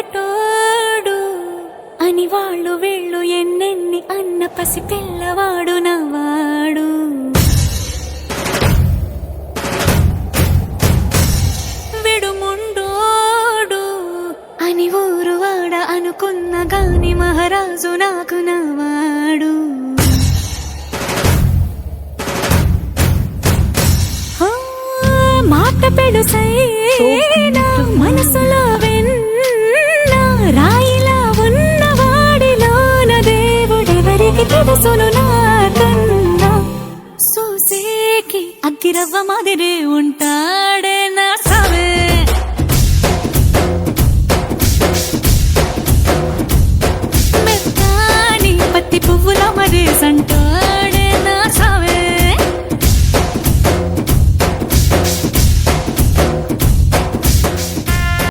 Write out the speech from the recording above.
మొగటోడు అని వాళ్ళు వీళ్ళు ఎన్నెన్ని అన్న పసి పిల్లవాడు నవాడు. విడుముండోడు అని ఊరు వాడ అనుకున్న గాని మహారాజు నాకు నవాడు. మాట పెడుసైనా మనసులో వెన్న రాయిలా ఉన్నవాడిలోన దేవుడెవరికి తెలుసును నాకన్నా. సూసేకి అగ్గిరవ్వ మాదిరే ఉంటాడే నా సవే. మెత్తాని పత్తి పువ్వుల మరే సంటో